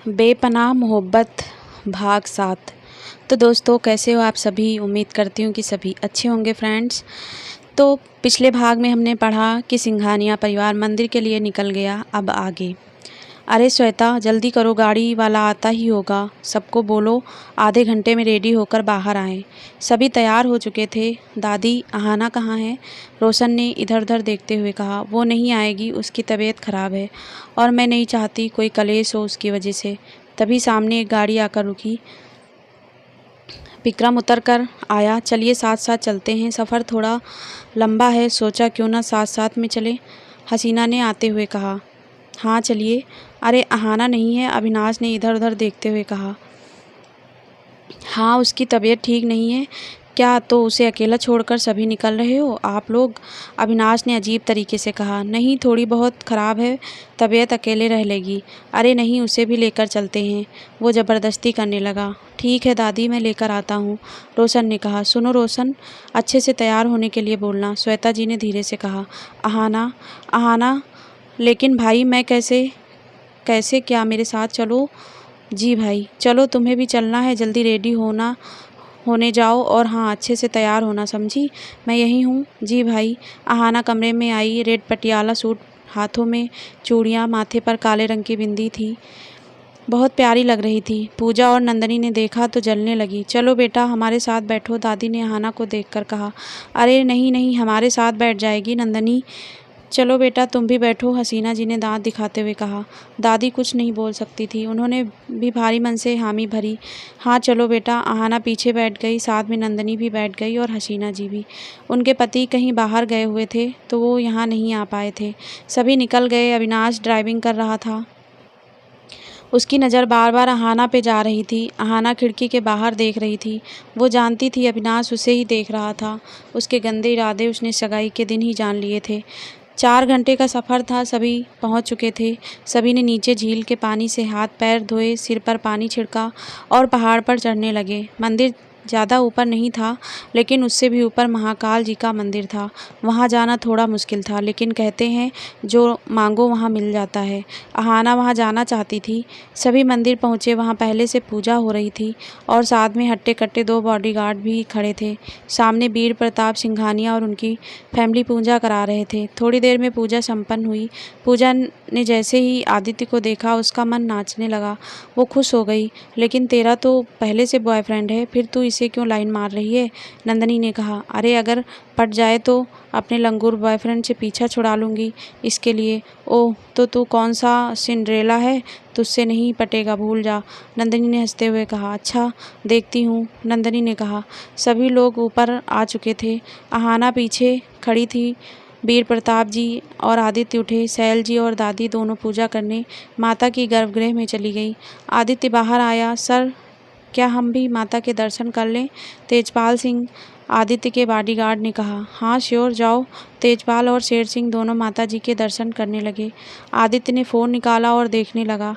बेपनाह मोहब्बत भाग 7। तो दोस्तों, कैसे हो आप सभी। उम्मीद करती हूँ कि सभी अच्छे होंगे फ्रेंड्स। तो पिछले भाग में हमने पढ़ा कि सिंघानिया परिवार मंदिर के लिए निकल गया। अब आगे। अरे श्वेता, जल्दी करो, गाड़ी वाला आता ही होगा। सबको बोलो आधे घंटे में रेडी होकर बाहर आएं। सभी तैयार हो चुके थे। दादी, अहाना कहाँ है? रोशन ने इधर उधर देखते हुए कहा। वो नहीं आएगी, उसकी तबीयत खराब है और मैं नहीं चाहती कोई कलेश हो उसकी वजह से। तभी सामने एक गाड़ी आकर रुकी। विक्रम उतर कर आया। चलिए साथ साथ चलते हैं, सफ़र थोड़ा लंबा है, सोचा क्यों ना साथ साथ में चले। हसीना ने आते हुए कहा। हाँ चलिए। अरे अहाना नहीं है? अविनाश ने इधर उधर देखते हुए कहा। हाँ, उसकी तबीयत ठीक नहीं है। क्या तो उसे अकेला छोड़कर सभी निकल रहे हो आप लोग? अविनाश ने अजीब तरीके से कहा। नहीं, थोड़ी बहुत ख़राब है तबीयत, अकेले रह लेगी। अरे नहीं, उसे भी लेकर चलते हैं, वो ज़बरदस्ती करने लगा। ठीक है दादी, मैं लेकर आता हूँ, रोशन ने कहा। सुनो रोशन, अच्छे से तैयार होने के लिए बोलना, श्वेता जी ने धीरे से कहा। अहाना अहाना लेकिन भाई मैं कैसे कैसे क्या मेरे साथ चलो? जी भाई चलो, तुम्हें भी चलना है, जल्दी रेडी होने जाओ और हाँ, अच्छे से तैयार होना, समझी? मैं यहीं हूँ। जी भाई। अहाना कमरे में आई। रेड पटियाला सूट, हाथों में चूड़ियाँ, माथे पर काले रंग की बिंदी थी, बहुत प्यारी लग रही थी। पूजा और नंदनी ने देखा तो जलने लगी। चलो बेटा हमारे साथ बैठो, दादी ने अहाना को देखकर कहा। अरे नहीं नहीं, हमारे साथ बैठ जाएगी नंदनी। चलो बेटा तुम भी बैठो, हसीना जी ने दांत दिखाते हुए कहा। दादी कुछ नहीं बोल सकती थी, उन्होंने भी भारी मन से हामी भरी। हाँ चलो बेटा। अहाना पीछे बैठ गई, साथ में नंदनी भी बैठ गई और हसीना जी भी। उनके पति कहीं बाहर गए हुए थे तो वो यहाँ नहीं आ पाए थे। सभी निकल गए। अविनाश ड्राइविंग कर रहा था। उसकी नज़र बार बार अहाना पे जा रही थी। अहाना खिड़की के बाहर देख रही थी। वो जानती थी अविनाश उसे ही देख रहा था। उसके गंदे इरादे उसने सगाई के दिन ही जान लिए थे। 4 घंटे का सफ़र था। सभी पहुंच चुके थे। सभी ने नीचे झील के पानी से हाथ पैर धोए, सिर पर पानी छिड़का और पहाड़ पर चढ़ने लगे। मंदिर ज़्यादा ऊपर नहीं था, लेकिन उससे भी ऊपर महाकाल जी का मंदिर था। वहाँ जाना थोड़ा मुश्किल था, लेकिन कहते हैं जो मांगो वहाँ मिल जाता है। अहाना वहाँ जाना चाहती थी। सभी मंदिर पहुँचे। वहाँ पहले से पूजा हो रही थी और साथ में हट्टे कट्टे 2 बॉडीगार्ड भी खड़े थे। सामने वीर प्रताप सिंघानिया और उनकी फैमिली पूजा करा रहे थे। थोड़ी देर में पूजा संपन्न हुई। पूजा ने जैसे ही आदित्य को देखा, उसका मन नाचने लगा। वो खुश हो गई। लेकिन तेरा तो पहले से बॉयफ्रेंड है, फिर तू इसे क्यों लाइन मार रही है? नंदनी ने कहा। अरे अगर पट जाए तो अपने लंगूर बॉयफ्रेंड से पीछा छुड़ा लूँगी इसके लिए। ओह, तो तू कौन सा सिंड्रेला है, तुझसे नहीं पटेगा, भूल जा, नंदनी ने हंसते हुए कहा। अच्छा देखती हूँ, नंदनी ने कहा। सभी लोग ऊपर आ चुके थे। अहाना पीछे खड़ी थी। वीर प्रताप जी और आदित्य उठे। सैल जी और दादी दोनों पूजा करने माता की गर्भगृह में चली गई। आदित्य बाहर आया। सर, क्या हम भी माता के दर्शन कर लें? तेजपाल सिंह, आदित्य के बॉडीगार्ड, ने कहा। हाँ श्योर, जाओ। तेजपाल और शेर सिंह दोनों माता जी के दर्शन करने लगे। आदित्य ने फ़ोन निकाला और देखने लगा।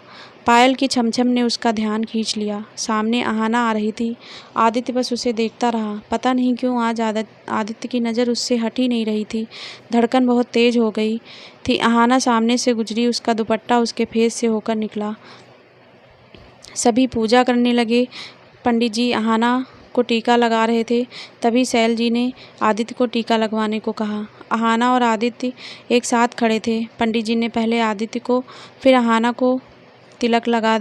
पायल की छमछम ने उसका ध्यान खींच लिया। सामने अहाना आ रही थी। आदित्य बस उसे देखता रहा। पता नहीं क्यों आज आदित्य की नज़र उससे हट ही नहीं रही थी। धड़कन बहुत तेज़ हो गई थी। अहाना सामने से गुजरी। उसका दुपट्टा उसके फेस से होकर निकला। सभी पूजा करने लगे। पंडित जी अहाना को टीका लगा रहे थे। तभी सैल जी ने आदित्य को टीका लगवाने को कहा। अहाना और आदित्य एक साथ खड़े थे। पंडित जी ने पहले आदित्य को फिर अहाना को तिलक लगा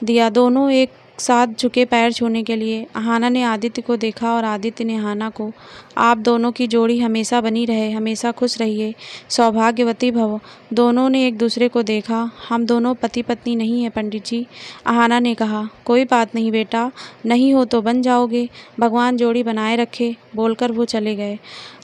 दिया। दोनों एक साथ झुके पैर छूने के लिए। अहाना ने आदित्य को देखा और आदित्य ने अहाना को। आप दोनों की जोड़ी हमेशा बनी रहे, हमेशा खुश रहिए, सौभाग्यवती भव। दोनों ने एक दूसरे को देखा। हम दोनों पति पत्नी नहीं हैं पंडित जी, अहाना ने कहा। कोई बात नहीं बेटा, नहीं हो तो बन जाओगे, भगवान जोड़ी बनाए रखे, बोलकर वो चले गए।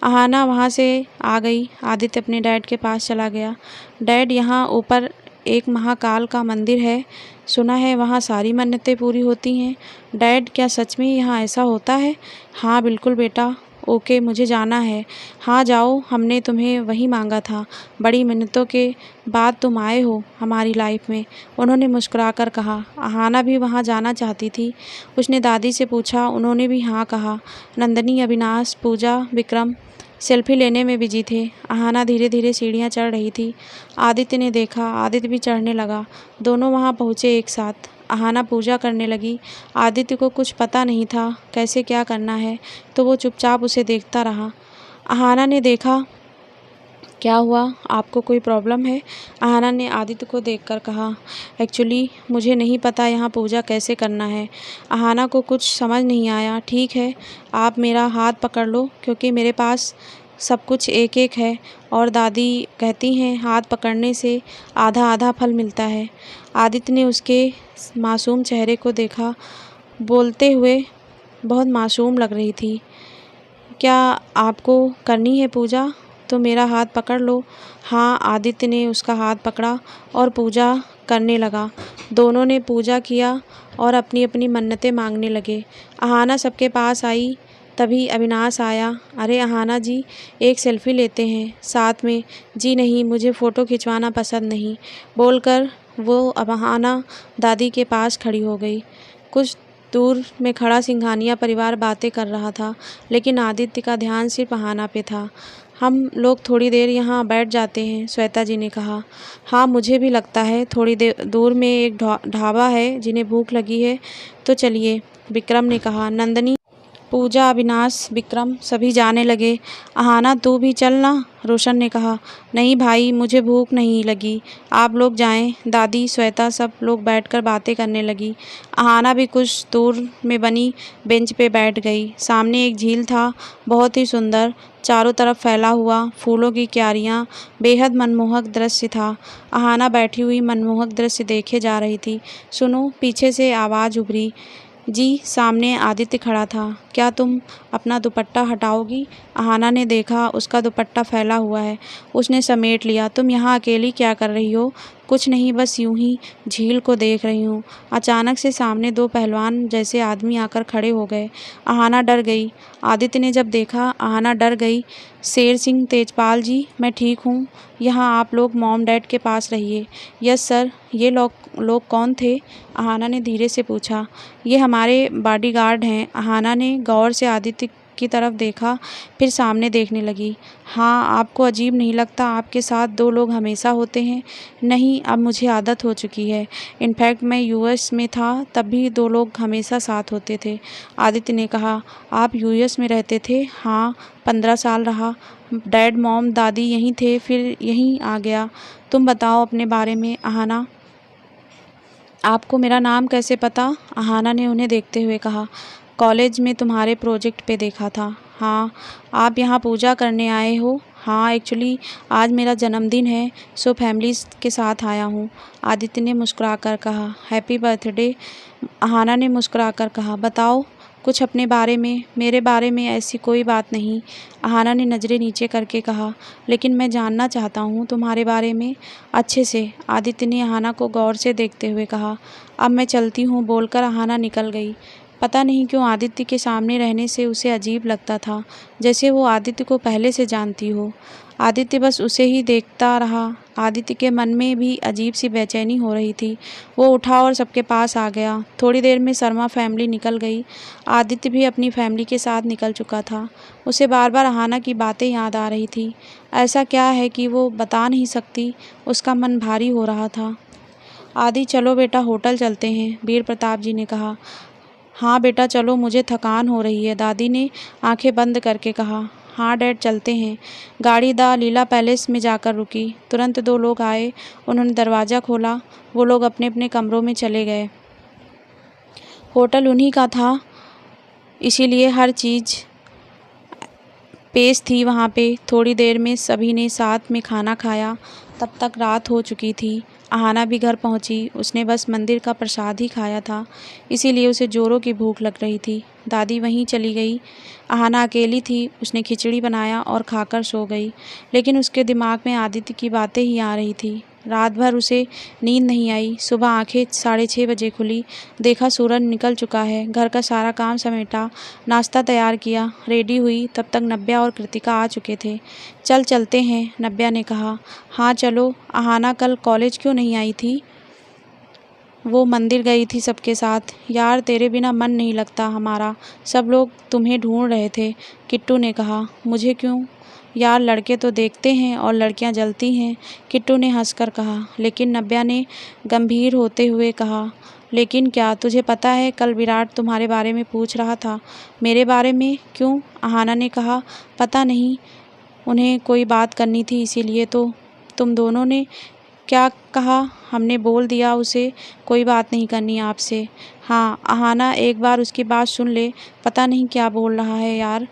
अहाना वहाँ से आ गई। आदित्य अपने डैड के पास चला गया। डैड, यहाँ ऊपर एक महाकाल का मंदिर है, सुना है वहाँ सारी मन्नतें पूरी होती हैं। डैड, क्या सच में यहाँ ऐसा होता है? हाँ बिल्कुल बेटा। ओके, मुझे जाना है। हाँ जाओ, हमने तुम्हें वही मांगा था, बड़ी मिन्नतों के बाद तुम आए हो हमारी लाइफ में, उन्होंने मुस्कुराकर कहा। अहाना भी वहाँ जाना चाहती थी। उसने दादी से पूछा, उन्होंने भी हाँ कहा। नंदनी, अविनाश, पूजा, विक्रम सेल्फी लेने में बिजी थे। अहाना धीरे धीरे सीढ़ियाँ चढ़ रही थी। आदित्य ने देखा, आदित्य भी चढ़ने लगा। दोनों वहाँ पहुँचे एक साथ। अहाना पूजा करने लगी। आदित्य को कुछ पता नहीं था कैसे क्या करना है, तो वो चुपचाप उसे देखता रहा। अहाना ने देखा, क्या हुआ, आपको कोई प्रॉब्लम है? अहाना ने आदित्य को देखकर कहा, एक्चुअली मुझे नहीं पता यहाँ पूजा कैसे करना है। अहाना को कुछ समझ नहीं आया। ठीक है, आप मेरा हाथ पकड़ लो, क्योंकि मेरे पास सब कुछ एक एक है और दादी कहती हैं हाथ पकड़ने से आधा आधा फल मिलता है। आदित्य ने उसके मासूम चेहरे को देखा। बोलते हुए बहुत मासूम लग रही थी। क्या आपको करनी है पूजा? तो मेरा हाथ पकड़ लो। हाँ, आदित्य ने उसका हाथ पकड़ा और पूजा करने लगा। दोनों ने पूजा किया और अपनी अपनी मन्नतें मांगने लगे। अहाना सबके पास आई। तभी अविनाश आया। अरे अहाना जी, एक सेल्फी लेते हैं साथ में। जी नहीं, मुझे फ़ोटो खिंचवाना पसंद नहीं, बोलकर वो अब अहाना दादी के पास खड़ी हो गई। कुछ दूर में खड़ा सिंघानिया परिवार बातें कर रहा था, लेकिन आदित्य का ध्यान सिर्फ अहाना पे था। हम लोग थोड़ी देर यहाँ बैठ जाते हैं, श्वेता जी ने कहा। हाँ, मुझे भी लगता है। थोड़ी देर दूर में एक ढाबा है, जिन्हें भूख लगी है तो चलिए, विक्रम ने कहा। नंदनी, पूजा, अविनाश, विक्रम सभी जाने लगे। अहाना तू भी चल ना, रोशन ने कहा। नहीं भाई, मुझे भूख नहीं लगी, आप लोग जाएं। दादी, श्वेता सब लोग बैठकर बातें करने लगी। अहाना भी कुछ दूर में बनी बेंच पे बैठ गई। सामने एक झील था, बहुत ही सुंदर, चारों तरफ फैला हुआ फूलों की क्यारियाँ, बेहद मनमोहक दृश्य था। अहाना बैठी हुई मनमोहक दृश्य देखे जा रही थी। सुनो, पीछे से आवाज़ उभरी। जी, सामने आदित्य खड़ा था। क्या तुम अपना दुपट्टा हटाओगी? अहाना ने देखा, उसका दुपट्टा फैला हुआ है। उसने समेट लिया। तुम यहाँ अकेली क्या कर रही हो? कुछ नहीं, बस यूं ही झील को देख रही हूँ। अचानक से सामने दो पहलवान जैसे आदमी आकर खड़े हो गए। अहाना डर गई। आदित्य ने जब देखा, अहाना डर गई। शेर सिंह तेजपाल जी, मैं ठीक हूँ। यहाँ आप लोग मॉम डैड के पास रहिए। Yes sir. ये लोग कौन थे? अहाना ने धीरे से पूछा। ये हमारे बॉडीगार्ड हैं। अहाना ने गौर से आदित्य की तरफ देखा, फिर सामने देखने लगी। हाँ, आपको अजीब नहीं लगता आपके साथ दो लोग हमेशा होते हैं? नहीं, अब मुझे आदत हो चुकी है। इनफैक्ट मैं यूएस में था, तब भी दो लोग हमेशा साथ होते थे। आदित्य ने कहा। आप यूएस में रहते थे? हाँ, 15 साल रहा। डैड, मॉम, दादी यहीं थे, फिर यहीं आ गया। तुम बताओ अपने बारे में अहाना। आपको मेरा नाम कैसे पता? अहाना ने उन्हें देखते हुए कहा। कॉलेज में तुम्हारे प्रोजेक्ट पे देखा था। हाँ, आप यहाँ पूजा करने आए हो? हाँ, एक्चुअली आज मेरा जन्मदिन है, सो फैमिली के साथ आया हूँ। आदित्य ने मुस्कुराकर कहा। Happy birthday. अहाना ने मुस्कुराकर कहा। बताओ कुछ अपने बारे में। मेरे बारे में ऐसी कोई बात नहीं, अहाना ने नज़रें नीचे करके कहा। लेकिन मैं जानना चाहता हूँ तुम्हारे बारे में अच्छे से, आदित्य ने अहाना को गौर से देखते हुए कहा। अब मैं चलती हूँ, बोलकर अहाना निकल गई। पता नहीं क्यों आदित्य के सामने रहने से उसे अजीब लगता था, जैसे वो आदित्य को पहले से जानती हो। आदित्य बस उसे ही देखता रहा। आदित्य के मन में भी अजीब सी बेचैनी हो रही थी। वो उठा और सबके पास आ गया। थोड़ी देर में शर्मा फैमिली निकल गई। आदित्य भी अपनी फैमिली के साथ निकल चुका था। उसे बार बार अहाना की बातें याद आ रही थी। ऐसा क्या है कि वो बता नहीं सकती? उसका मन भारी हो रहा था। आदि, चलो बेटा, होटल चलते हैं, वीर प्रताप जी ने कहा। हाँ बेटा चलो, मुझे थकान हो रही है, दादी ने आंखें बंद करके कहा। हाँ डैड, चलते हैं। गाड़ी द लीला पैलेस में जाकर रुकी। तुरंत दो लोग आए। उन्होंने दरवाज़ा खोला। वो लोग अपने अपने कमरों में चले गए। होटल उन्हीं का था, इसीलिए हर चीज़ पेश थी वहाँ पे। थोड़ी देर में सभी ने साथ में खाना खाया। तब तक रात हो चुकी थी। अहाना भी घर पहुँची। उसने बस मंदिर का प्रसाद ही खाया था, इसीलिए उसे जोरों की भूख लग रही थी। दादी वहीं चली गई। अहाना अकेली थी। उसने खिचड़ी बनाया और खाकर सो गई। लेकिन उसके दिमाग में आदित्य की बातें ही आ रही थी। रात भर उसे नींद नहीं आई। सुबह आंखें 6:30 बजे खुली। देखा सूरज निकल चुका है। घर का सारा काम समेटा, नाश्ता तैयार किया, रेडी हुई। तब तक नव्या और कृतिका आ चुके थे। चलते हैं, नव्या ने कहा। हाँ चलो। अहाना कल कॉलेज क्यों नहीं आई थी? वो मंदिर गई थी सबके साथ। यार तेरे बिना मन नहीं लगता हमारा, सब लोग तुम्हें ढूंढ रहे थे, किट्टू ने कहा। मुझे क्यों? यार लड़के तो देखते हैं और लड़कियां जलती हैं, किट्टू ने हंसकर कहा। लेकिन नव्या ने गंभीर होते हुए कहा, लेकिन क्या तुझे पता है कल विराट तुम्हारे बारे में पूछ रहा था। मेरे बारे में? क्यों? अहाना ने कहा। पता नहीं, उन्हें कोई बात करनी थी इसीलिए। तो तुम दोनों ने क्या कहा? हमने बोल दिया उसे कोई बात नहीं करनी आपसे। हाँ अहाना, एक बार उसकी बात सुन ले, पता नहीं क्या बोल रहा है यार।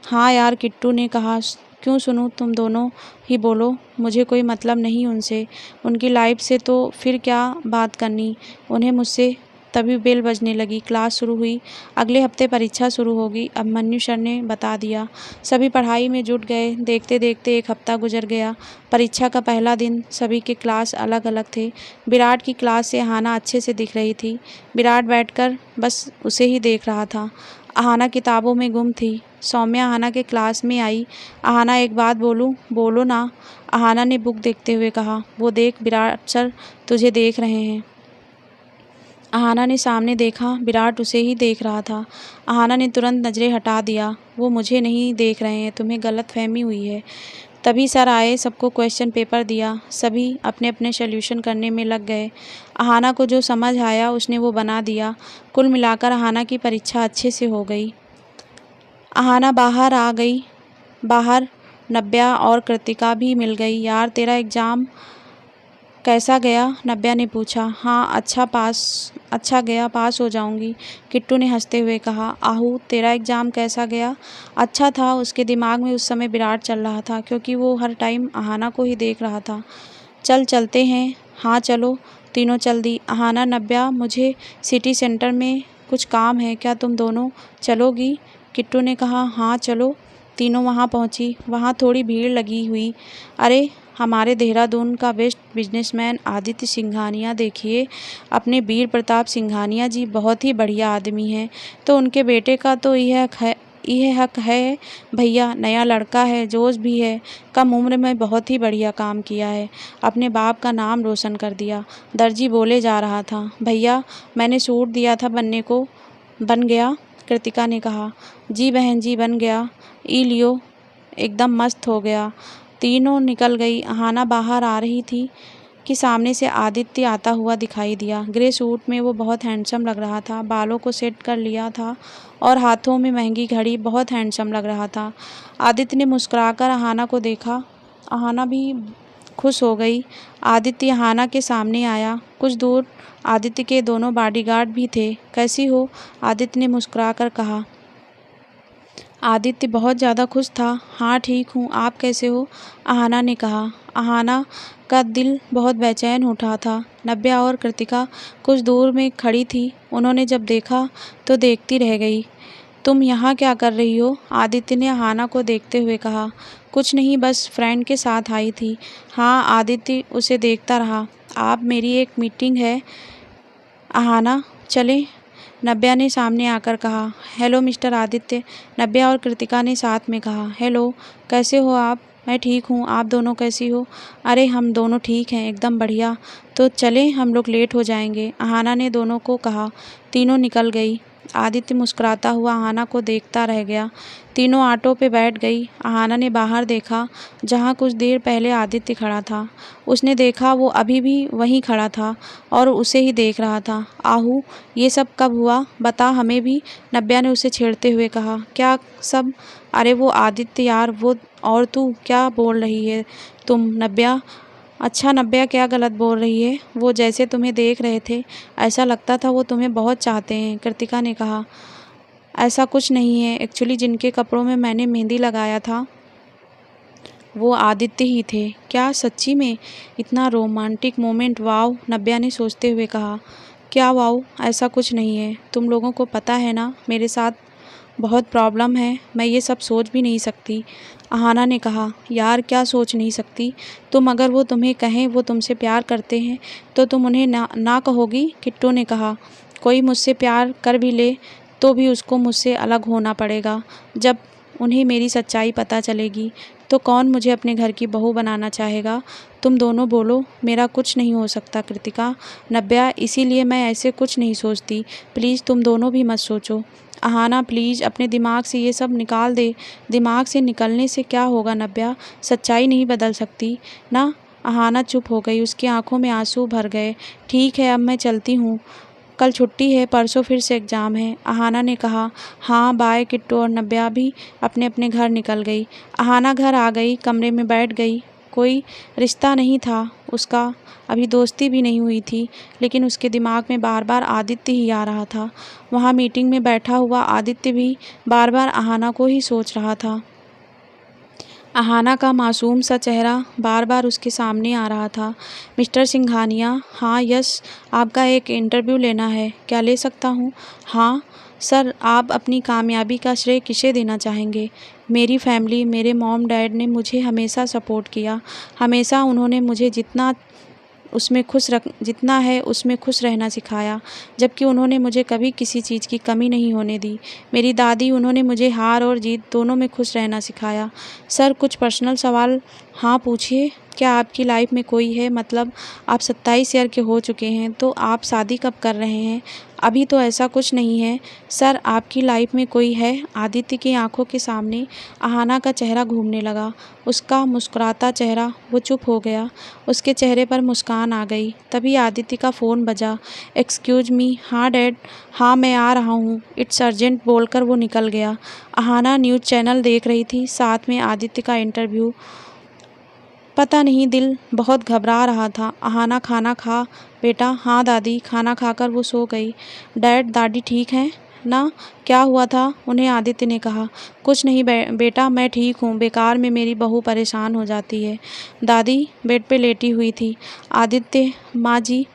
हाँ यार, किट्टू ने कहा। क्यों सुनूं, तुम दोनों ही बोलो, मुझे कोई मतलब नहीं उनसे, उनकी लाइफ से, तो फिर क्या बात करनी उन्हें मुझसे। तभी बेल बजने लगी। क्लास शुरू हुई। अगले हफ्ते परीक्षा शुरू होगी, अभिमन्यु सर ने बता दिया। सभी पढ़ाई में जुट गए। देखते देखते एक हफ्ता गुजर गया। परीक्षा का पहला दिन। सभी के क्लास अलग अलग थे। विराट की क्लास से अहाना अच्छे से दिख रही थी। विराट बैठकर बस उसे ही देख रहा था। अहाना किताबों में गुम थी। सौम्या अहाना के क्लास में आई। अहाना, एक बात बोलूं? बोलो ना, अहाना ने बुक देखते हुए कहा। वो देख, विराट सर तुझे देख रहे हैं। अहाना ने सामने देखा, विराट उसे ही देख रहा था। अहाना ने तुरंत नज़रें हटा दिया। वो मुझे नहीं देख रहे हैं, तुम्हें गलतफहमी हुई है। तभी सर आए, सबको क्वेश्चन पेपर दिया। सभी अपने अपने सॉल्यूशन करने में लग गए। अहाना को जो समझ आया उसने वो बना दिया। कुल मिलाकर अहाना की परीक्षा अच्छे से हो गई। अहाना बाहर आ गई। बाहर नव्या और कृतिका भी मिल गई। यार तेरा एग्ज़ाम कैसा गया? नव्या ने पूछा। हाँ अच्छा गया, पास हो जाऊंगी, किट्टू ने हंसते हुए कहा। आहू, तेरा एग्ज़ाम कैसा गया? अच्छा था। उसके दिमाग में उस समय विराट चल रहा था, क्योंकि वो हर टाइम अहाना को ही देख रहा था। चलते हैं। हाँ चलो। तीनों चल दी। अहाना, नव्या, मुझे सिटी सेंटर में कुछ काम है, क्या तुम दोनों चलोगी? किट्टू ने कहा। हाँ चलो। तीनों वहाँ पहुँची। वहाँ थोड़ी भीड़ लगी हुई। अरे, हमारे देहरादून का बेस्ट बिजनेसमैन आदित्य सिंघानिया देखिए, अपने वीर प्रताप सिंघानिया जी बहुत ही बढ़िया आदमी हैं। तो उनके बेटे का तो यह हक है भैया। नया लड़का है, जोश भी है, कम उम्र में बहुत ही बढ़िया काम किया है, अपने बाप का नाम रोशन कर दिया। दर्जी बोले जा रहा था। भैया, मैंने सूट दिया था बनने को, बन गया? कृतिका ने कहा। जी बहन जी, बन गया। ई लियो, एकदम मस्त हो गया। तीनों निकल गई। अहाना बाहर आ रही थी कि सामने से आदित्य आता हुआ दिखाई दिया। ग्रे सूट में वो बहुत हैंडसम लग रहा था। बालों को सेट कर लिया था और हाथों में महंगी घड़ी, बहुत हैंडसम लग रहा था। आदित्य ने मुस्कुराकर अहाना को देखा। अहाना भी खुश हो गई। आदित्य अहाना के सामने आया। कुछ दूर आदित्य के दोनों बॉडीगार्ड भी थे। कैसी हो? आदित्य ने मुस्कुराकर कहा। आदित्य बहुत ज़्यादा खुश था। हाँ ठीक हूँ, आप कैसे हो? अहाना ने कहा। अहाना का दिल बहुत बेचैन उठा था। नव्या और कृतिका कुछ दूर में खड़ी थी। उन्होंने जब देखा तो देखती रह गई। तुम यहाँ क्या कर रही हो? आदित्य ने अहाना को देखते हुए कहा। कुछ नहीं, बस फ्रेंड के साथ आई थी। हाँ, आदित्य उसे देखता रहा। आप, मेरी एक मीटिंग है। अहाना, चलें? नव्या ने सामने आकर कहा। हेलो मिस्टर आदित्य, नव्या और कृतिका ने साथ में कहा। हेलो, कैसे हो आप? मैं ठीक हूँ, आप दोनों कैसी हो? अरे हम दोनों ठीक हैं, एकदम बढ़िया। तो चलें, हम लोग लेट हो जाएंगे, अहाना ने दोनों को कहा। तीनों निकल गई। आदित्य मुस्कुराता हुआ अहाना को देखता रह गया। तीनों ऑटो पे बैठ गई। अहाना ने बाहर देखा, जहाँ कुछ देर पहले आदित्य खड़ा था। उसने देखा वो अभी भी वहीं खड़ा था और उसे ही देख रहा था। आहू, ये सब कब हुआ? बता हमें भी, नव्या ने उसे छेड़ते हुए कहा। क्या सब? अरे वो आदित्य यार, वो। और तू क्या बोल रही है तुम, नव्या? अच्छा नव्या, क्या गलत बोल रही है? वो जैसे तुम्हें देख रहे थे, ऐसा लगता था वो तुम्हें बहुत चाहते हैं, कृतिका ने कहा। ऐसा कुछ नहीं है, एक्चुअली जिनके कपड़ों में मैंने मेहंदी लगाया था वो आदित्य ही थे। क्या सच्ची में? इतना रोमांटिक मोमेंट, वाव, नव्या ने सोचते हुए कहा। क्या वाव? ऐसा कुछ नहीं है। तुम लोगों को पता है ना, मेरे साथ बहुत प्रॉब्लम है, मैं ये सब सोच भी नहीं सकती, अहाना ने कहा। यार क्या सोच नहीं सकती तुम? अगर वो तुम्हें कहें वो तुमसे प्यार करते हैं तो तुम उन्हें ना कहोगी? किट्टू ने कहा। कोई मुझसे प्यार कर भी ले तो भी उसको मुझसे अलग होना पड़ेगा। जब उन्हें मेरी सच्चाई पता चलेगी तो कौन मुझे अपने घर की बहू बनाना चाहेगा? तुम दोनों बोलो। मेरा कुछ नहीं हो सकता कृतिका। नव्या, इसीलिए मैं ऐसे कुछ नहीं सोचती। प्लीज़ तुम दोनों भी मत सोचो। अहाना प्लीज़ अपने दिमाग से ये सब निकाल दे। दिमाग से निकलने से क्या होगा नव्या? सच्चाई नहीं बदल सकती ना। अहाना चुप हो गई, उसकी आंखों में आंसू भर गए। ठीक है, अब मैं चलती हूँ, कल छुट्टी है, परसों फिर से एग्ज़ाम है, अहाना ने कहा। हाँ बाय। किट्टू और नव्या भी अपने अपने घर निकल गई। अहाना घर आ गई, कमरे में बैठ गई। कोई रिश्ता नहीं था उसका, अभी दोस्ती भी नहीं हुई थी, लेकिन उसके दिमाग में बार बार आदित्य ही आ रहा था। वहाँ मीटिंग में बैठा हुआ आदित्य भी बार बार अहाना को ही सोच रहा था। अहाना का मासूम सा चेहरा बार बार उसके सामने आ रहा था। मिस्टर सिंघानिया। हाँ यस, आपका एक इंटरव्यू लेना है, क्या ले सकता हूँ? हाँ सर। आप अपनी कामयाबी का श्रेय किसे देना चाहेंगे? मेरी फैमिली, मेरे मॉम डैड ने मुझे हमेशा सपोर्ट किया। हमेशा उन्होंने मुझे जितना है उसमें खुश रहना सिखाया, जबकि उन्होंने मुझे कभी किसी चीज़ की कमी नहीं होने दी। मेरी दादी, उन्होंने मुझे हार और जीत दोनों में खुश रहना सिखाया। सर कुछ पर्सनल सवाल? हाँ पूछिए। क्या आपकी लाइफ में कोई है? मतलब आप 27 ईयर के हो चुके हैं, तो आप शादी कब कर रहे हैं? अभी तो ऐसा कुछ नहीं है। सर आपकी लाइफ में कोई है? आदित्य की आंखों के सामने अहाना का चेहरा घूमने लगा, उसका मुस्कुराता चेहरा। वो चुप हो गया, उसके चेहरे पर मुस्कान आ गई। तभी आदित्य का फ़ोन बजा। Excuse me. हाँ डैड। हाँ मैं आ रहा हूँ, इट्स अर्जेंट बोलकर वो निकल गया। अहाना न्यूज़ चैनल देख रही थी, साथ में आदित्य का इंटरव्यू। पता नहीं, दिल बहुत घबरा रहा था। अहाना खाना खा बेटा? हाँ दादी। खाना खाकर वो सो गई। डैड दादी ठीक हैं ना? क्या हुआ था उन्हें? आदित्य ने कहा। कुछ नहीं बेटा, मैं ठीक हूँ, बेकार में मेरी बहू परेशान हो जाती है। दादी बेड पे लेटी हुई थी। आदित्य माँ जी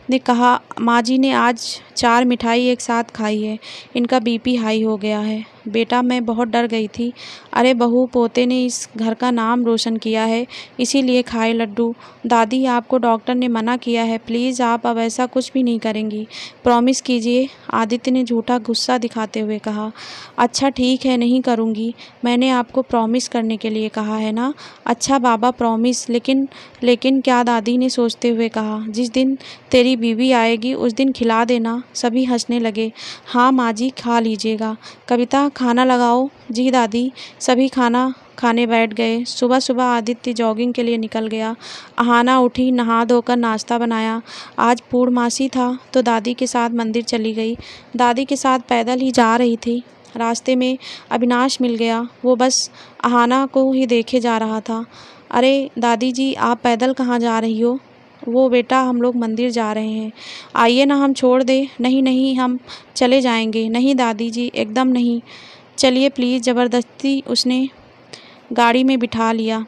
ने कहा, माँ जी ने आज 4 मिठाई एक साथ खाई है, इनका बीपी हाई हो गया है। बेटा मैं बहुत डर गई थी। अरे बहू पोते ने इस घर का नाम रोशन किया है, इसीलिए खाए लड्डू। दादी आपको डॉक्टर ने मना किया है, प्लीज़ आप अब ऐसा कुछ भी नहीं करेंगी, प्रॉमिस कीजिए। आदित्य ने झूठा गुस्सा दिखाते हुए कहा। अच्छा ठीक है, नहीं करूँगी, मैंने आपको प्रॉमिस करने के लिए कहा है ना। अच्छा बाबा प्रॉमिस। लेकिन क्या? दादी ने सोचते हुए कहा। जिस दिन तेरी बीवी आएगी उस दिन खिला देना। सभी हंसने लगे। हाँ माँ जी, खा लीजिएगा। कविता खाना लगाओ। जी दादी। सभी खाना खाने बैठ गए। सुबह सुबह आदित्य जॉगिंग के लिए निकल गया। अहाना उठी, नहा धोकर नाश्ता बनाया। आज पूर्णमासी था तो दादी के साथ मंदिर चली गई। दादी के साथ पैदल ही जा रही थी, रास्ते में अविनाश मिल गया। वो बस अहाना को ही देखे जा रहा था। अरे दादी जी, आप पैदल कहाँ जा रही हो? वो बेटा हम लोग मंदिर जा रहे हैं, आइए ना हम छोड़ दें। नहीं नहीं, हम चले जाएंगे। नहीं दादी जी, एकदम नहीं, चलिए प्लीज़। ज़बरदस्ती उसने गाड़ी में बिठा लिया।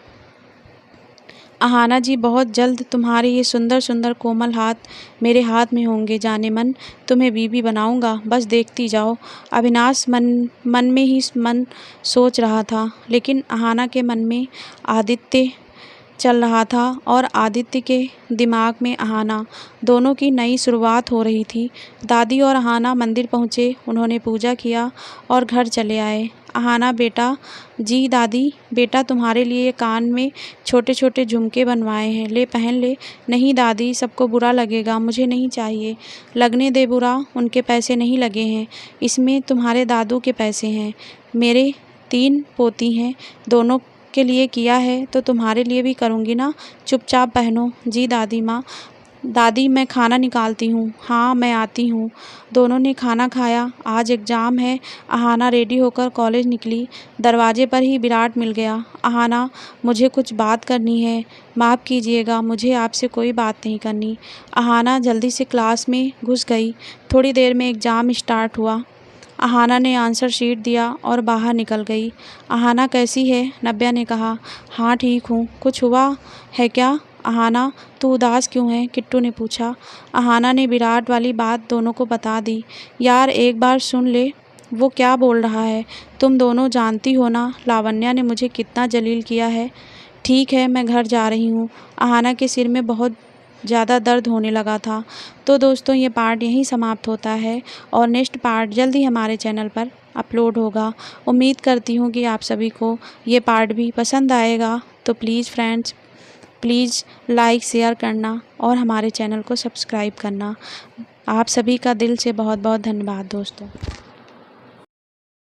अहाना जी, बहुत जल्द तुम्हारे ये सुंदर सुंदर कोमल हाथ मेरे हाथ में होंगे। जाने मन तुम्हें बीबी बनाऊंगा, बस देखती जाओ। अविनाश मन में ही मन सोच रहा था, लेकिन अहाना के मन में आदित्य चल रहा था और आदित्य के दिमाग में अहाना। दोनों की नई शुरुआत हो रही थी। दादी और अहाना मंदिर पहुँचे, उन्होंने पूजा किया और घर चले आए। अहाना बेटा। जी दादी। बेटा तुम्हारे लिए कान में छोटे छोटे झुमके बनवाए हैं, ले पहन ले। नहीं दादी, सबको बुरा लगेगा, मुझे नहीं चाहिए। लगने दे बुरा, उनके पैसे नहीं लगे हैं, इसमें तुम्हारे दादू के पैसे हैं। मेरे 3 पोती हैं, दोनों के लिए किया है तो तुम्हारे लिए भी करूँगी ना। चुपचाप पहनो। जी दादी माँ। दादी मैं खाना निकालती हूँ। हाँ मैं आती हूँ। दोनों ने खाना खाया। आज एग्ज़ाम है। अहाना रेडी होकर कॉलेज निकली। दरवाजे पर ही विराट मिल गया। अहाना, मुझे कुछ बात करनी है, माफ़ कीजिएगा, मुझे आपसे कोई बात नहीं करनी। अहाना जल्दी से क्लास में घुस गई। थोड़ी देर में एग्ज़ाम स्टार्ट हुआ। अहाना ने आंसर शीट दिया और बाहर निकल गई। अहाना कैसी है? नव्या ने कहा। हाँ ठीक हूँ। कुछ हुआ है क्या? अहाना तू उदास क्यों है? किट्टू ने पूछा। अहाना ने विराट वाली बात दोनों को बता दी। यार एक बार सुन ले, वो क्या बोल रहा है? तुम दोनों जानती हो ना लावण्या ने मुझे कितना जलील किया है। ठीक है, मैं घर जा रही हूँ। अहाना के सिर में बहुत ज़्यादा दर्द होने लगा था। तो दोस्तों ये पार्ट यहीं समाप्त होता है और नेक्स्ट पार्ट जल्दी हमारे चैनल पर अपलोड होगा। उम्मीद करती हूँ कि आप सभी को ये पार्ट भी पसंद आएगा। तो please friends, please like share करना और हमारे चैनल को सब्सक्राइब करना। आप सभी का दिल से बहुत बहुत धन्यवाद दोस्तों।